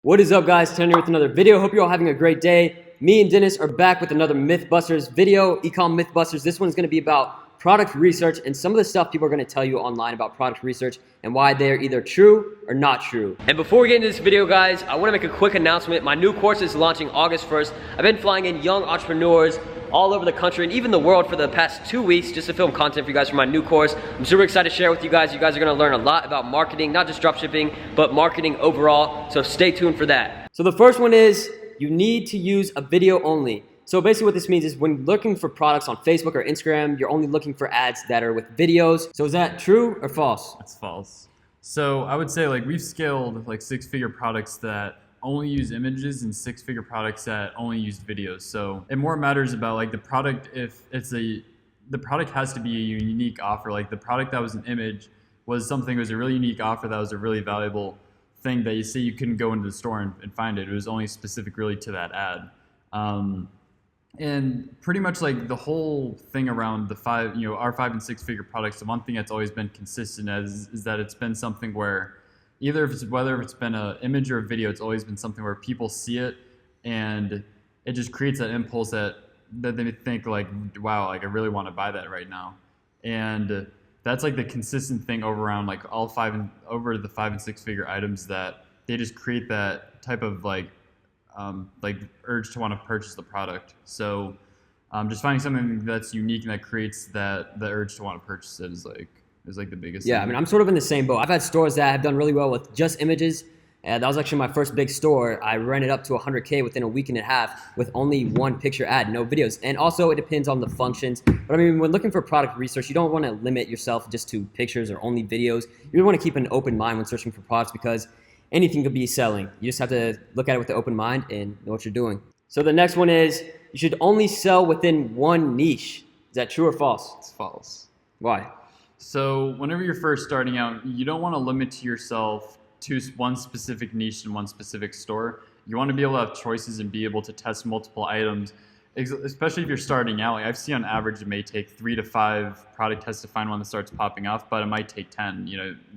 What is up, guys? Tanner here with another video. Hope you're all having a great day. Me and Dennis are back with another Mythbusters video, Ecom Mythbusters. This one's going to be about product research and some of the stuff people are going to tell you online about product research and why they're either true or not true. And before we get into this video, guys, I want to make a quick announcement. My new course is launching August 1st. I've been flying in young entrepreneurs all over the country and even the world for the past 2 weeks just to film content for you guys for my new course. I'm super excited to share with you guys. You guys are gonna learn a lot about marketing, not just dropshipping, but marketing overall. So stay tuned for that. So the first one is you need to use a video only. So basically what this means is when looking for products on Facebook or Instagram, you're only looking for ads that are with videos. So is that true or false? That's false. So I would say we've scaled six-figure products that only use images and six-figure products that only use videos. So it more matters about the product. If it's the product has to be a unique offer. Like the product that was an image was a really unique offer that was a really valuable thing that you couldn't go into the store and find it. It was only specific really to that ad. And pretty much the whole thing around our 5 and 6 figure products, the one thing that's always been consistent is that it's been something where whether it's been an image or a video, it's always been something where people see it and it just creates that impulse that they think wow, I really want to buy that right now. And that's the consistent thing over the 5 and 6 figure items, that they just create that type of urge to want to purchase the product. So just finding something that's unique and that creates the urge to want to purchase it is the biggest thing. I mean, I'm sort of in the same boat. I've had stores that have done really well with just images. That was actually my first big store. I ran it up to 100K within a week and a half with only one picture ad, no videos. And also it depends on the functions. But I mean, when looking for product research, you don't want to limit yourself just to pictures or only videos. You really want to keep an open mind when searching for products because anything could be selling. You just have to look at it with an open mind and know what you're doing. So the next one is you should only sell within one niche. Is that true or false? It's false. Why? So whenever you're first starting out, you don't want to limit yourself to one specific niche in one specific store. You want to be able to have choices and be able to test multiple items, especially if you're starting out. I've seen on average it may take 3 to 5 product tests to find one that starts popping off, but it might take 10.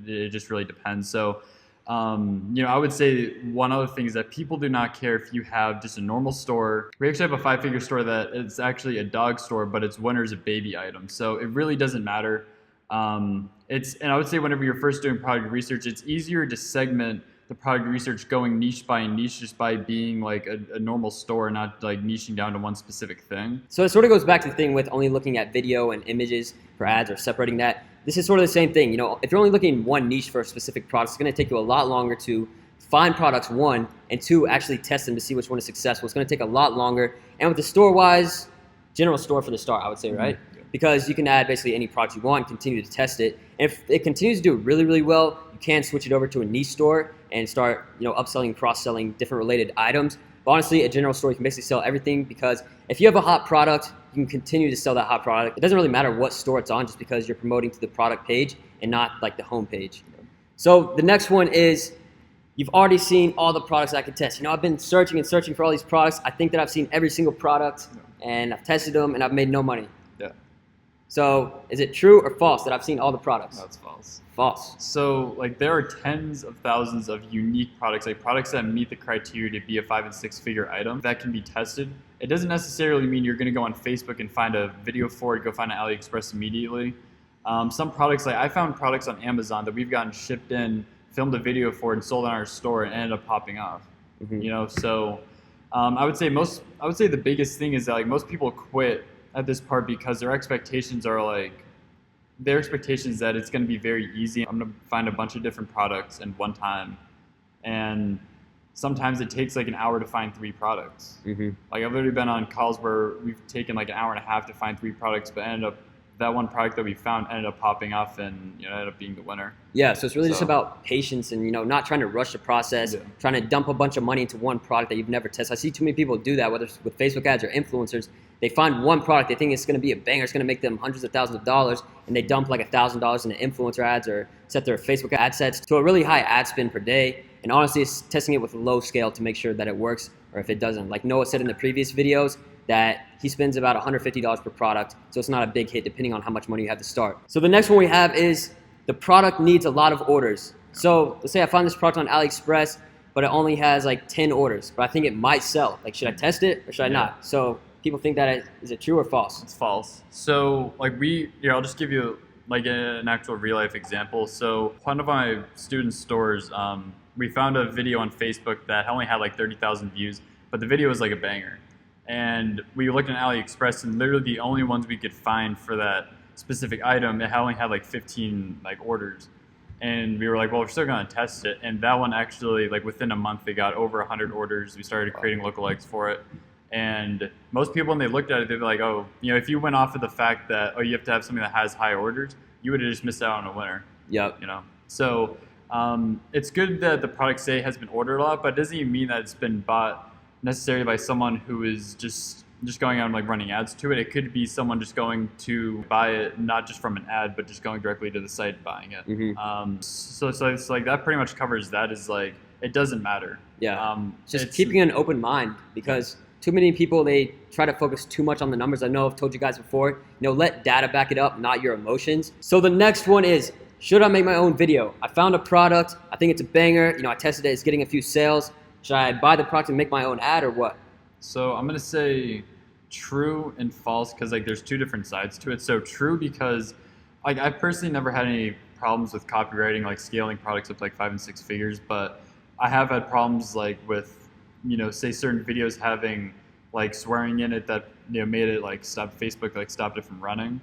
It just really depends. So I would say one other thing is that people do not care if you have just a normal store. We actually have a 5-figure store that it's actually a dog store, but its winner is a baby item. So it really doesn't matter. And I would say whenever you're first doing product research, it's easier to segment the product research going niche by niche just by being a normal store, not niching down to one specific thing. So it sort of goes back to the thing with only looking at video and images for ads or separating that. This is sort of the same thing. If you're only looking in one niche for a specific product, it's going to take you a lot longer to find products, 1, and 2, actually test them to see which one is successful. It's going to take a lot longer. And with the store-wise, general store for the start, I would say, right? Mm-hmm. Because you can add basically any product you want and continue to test it. And if it continues to do really, really well, you can switch it over to a niche store and start, upselling, cross-selling different related items. But honestly, a general store, you can basically sell everything because if you have a hot product, you can continue to sell that hot product. It doesn't really matter what store it's on just because you're promoting to the product page and not the home page. So the next one is you've already seen all the products I could test. I've been searching and searching for all these products. I think that I've seen every single product and I've tested them and I've made no money. Yeah. So is it true or false that I've seen all the products? That's false. False. So there are tens of thousands of unique products, products that meet the criteria to be a 5 and 6 figure item that can be tested. It doesn't necessarily mean you're going to go on Facebook and find a video for it, go find an AliExpress immediately. Some products, I found products on Amazon that we've gotten shipped in, filmed a video for it, and sold on our store and ended up popping off. Mm-hmm. So I would say the biggest thing is that most people quit at this part because their expectations are that it's going to be very easy. I'm going to find a bunch of different products in one time, and sometimes it takes an hour to find 3 products. Mm-hmm. I've literally been on calls where we've taken an hour and a half to find 3 products, but that one product that we found ended up popping off and ended up being the winner. Yeah, so it's really just about patience and not trying to rush the process, trying to dump a bunch of money into one product that you've never tested. I see too many people do that, whether it's with Facebook ads or influencers. They find one product, they think it's going to be a banger, it's going to make them hundreds of thousands of dollars, and they dump $1,000 into influencer ads or set their Facebook ad sets to a really high ad spend per day. And honestly, it's testing it with a low scale to make sure that it works, or if it doesn't. Like Noah said in the previous videos, that he spends about $150 per product, so it's not a big hit depending on how much money you have to start. So the next one we have is the product needs a lot of orders. So let's say I find this product on AliExpress, but it only has like 10 orders, but I think it might sell. Like, should I test it or should I not? So people think that is it true or false? It's false. So like I'll just give you like an actual real life example. So one of my student stores, we found a video on Facebook that only had like 30,000 views, but the video was like a banger. And we looked at AliExpress, and literally the only ones we could find for that specific item, it only had like 15 like orders. And we were like, well, we're still gonna test it. And that one actually, like within a month, they got over 100 orders. We started creating lookalikes for it. And most people, when they looked at it, they'd be like, oh, if you went off of the fact that, you have to have something that has high orders, you would have just missed out on a winner. Yep. So it's good that the product, say, has been ordered a lot, but it doesn't even mean that it's been bought necessarily by someone who is just going out and like running ads to it. It could be someone just going to buy it, not just from an ad, but just going directly to the site and buying it. Mm-hmm. So it's like that pretty much covers that. Is like, it doesn't matter. Yeah. Just keeping an open mind, because too many people, they try to focus too much on the numbers. I know I've told you guys before, let data back it up, not your emotions. So the next one is, should I make my own video? I found a product, I think it's a banger, I tested it, it's getting a few sales. Should I buy the product and make my own ad or what? So I'm gonna say true and false, because like there's two different sides to it. So true because like I personally never had any problems with copywriting, like scaling products up to like 5 and 6 figures, but I have had problems like with say certain videos having like swearing in it that made it like stop Facebook, like stopped it from running.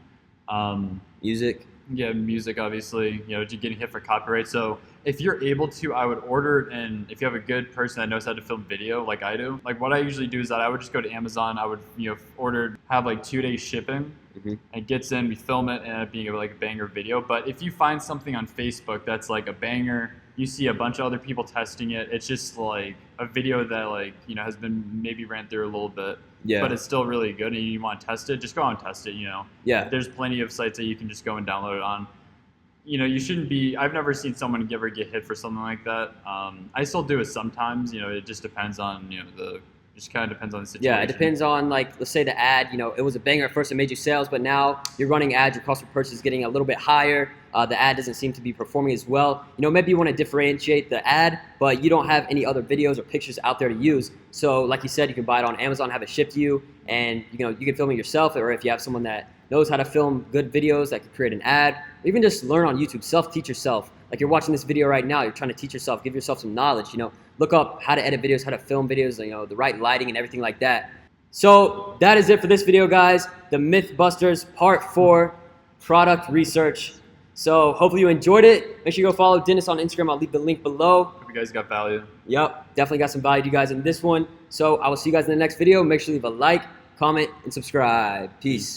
Music. Yeah, music, obviously, getting hit for copyright. So if you're able to, I would order it, and if you have a good person that knows how to film video like I do, like what I usually do is that I would just go to Amazon, I would have like 2 days shipping. Mm-hmm. It gets in, we film it, and it end up being like a banger video. But if you find something on Facebook that's like a banger, you see a bunch of other people testing it, it's just like a video that like has been maybe ran through a little bit, but it's still really good, and you want to test it, just go out and test it. There's plenty of sites that you can just go and download it on. You shouldn't be, I've never seen someone ever get hit for something like that. I still do it sometimes. It just depends on just kind of depends on the situation. Yeah, it depends on, like, let's say the ad, it was a banger at first, it made you sales, but now you're running ads, your cost per purchase is getting a little bit higher. The ad doesn't seem to be performing as well. Maybe you want to differentiate the ad, but you don't have any other videos or pictures out there to use. So like you said, you can buy it on Amazon, have it shipped to you, and you can film it yourself, or if you have someone that knows how to film good videos that can create an ad, or even just learn on YouTube, self-teach yourself. Like you're watching this video right now, you're trying to teach yourself, give yourself some knowledge, look up how to edit videos, how to film videos, the right lighting and everything like that. So that is it for this video, guys. The Mythbusters Part 4, product research. So hopefully you enjoyed it. Make sure you go follow Dennis on Instagram. I'll leave the link below. Hope you guys got value. Yep, definitely got some value to you guys in this one. So I will see you guys in the next video. Make sure you leave a like, comment, and subscribe. Peace.